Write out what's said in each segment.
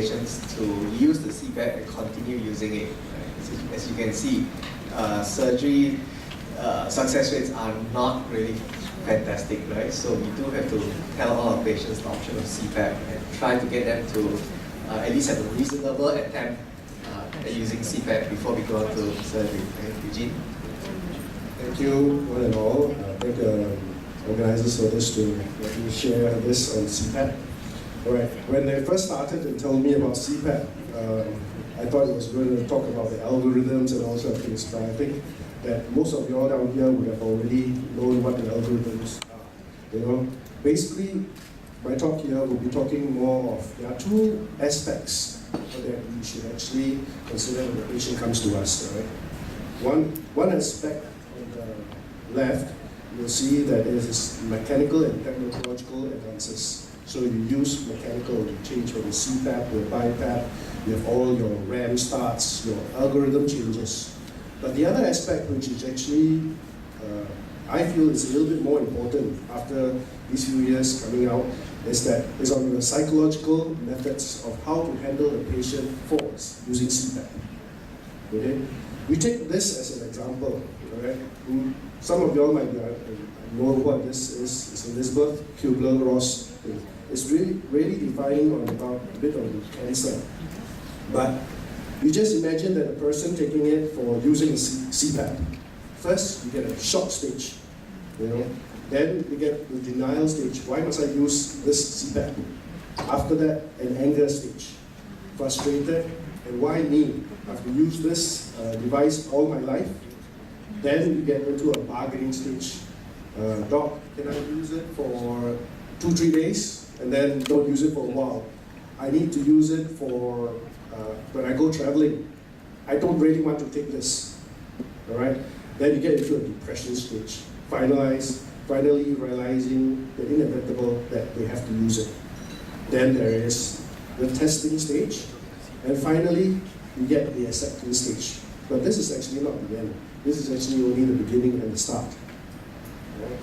patients to use the CPAP and continue using it. Right? So as you can see, surgery success rates are not really fantastic, right? So we do have to tell all our patients the option of CPAP and try to get them to at least have a reasonable attempt at using CPAP before we go on to surgery. Right? Eugene? Thank you, one and all. Thank the organizers for this to let me share this on CPAP. All right, when they first started and told me about CPAP, I thought it was going to talk about the algorithms and all sorts of things, but I think that most of you all down here would have already known what the algorithms are. You know, basically, my talk here will be talking more of, there are two aspects that we should actually consider when the patient comes to us, right? One aspect on the left, you'll see that there is mechanical and technological advances. So you use mechanical, you change from the CPAP to a BiPAP, you have all your RAM starts, your algorithm changes. But the other aspect, which is actually, I feel is a little bit more important after these few years coming out, is on the psychological methods of how to handle a patient falls using CPAP. Okay? We take this as an example. Right? Some of you all might know what this is. It's Elizabeth Kubler-Ross thing. It's really defining on about a bit of cancer. But you just imagine that a person taking it for using a CPAP. First, you get a shock stage. You know? Then you get the denial stage. Why must I use this CPAP? After that, an anger stage. Frustrated, and why me? I have to use this device all my life. Then you get into a bargaining stage. Doc, can I use it for 2-3 days and then don't use it for a while? I need to use it for when I go traveling. I don't really want to take this. All right? Then you get into a depression stage. Finally realizing the inevitable that they have to use it. Then there is the testing stage. And finally, you get the acceptance stage. But this is actually not the end. This is actually only the beginning and the start. Right?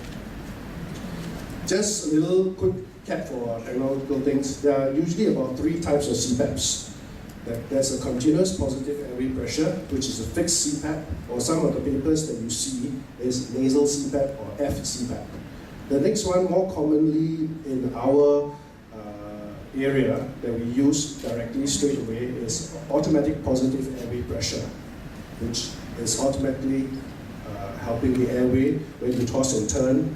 Just a little quick cap for technological things. There are usually about 3 types of CPAPs. There's a continuous positive airway pressure, which is a fixed CPAP, or some of the papers that you see is nasal CPAP or FCPAP. The next one, more commonly in our area that we use directly straight away, is automatic positive airway pressure, which is automatically helping the airway when you toss and turn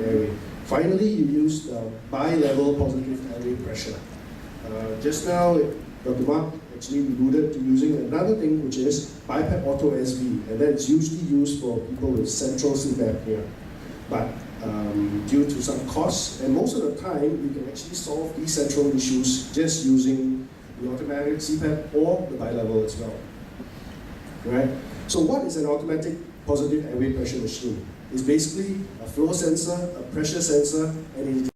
airway. Finally, you use the bi-level positive airway pressure. Just now, Dr. Mark actually alluded to using another thing, which is BiPAP Auto SV, and that's usually used for people with central CPAP here. But due to some costs, and most of the time, you can actually solve these central issues just using the automatic CPAP or the bi-level as well. Right? So what is an automatic positive airway pressure machine? It's basically a flow sensor, a pressure sensor, and it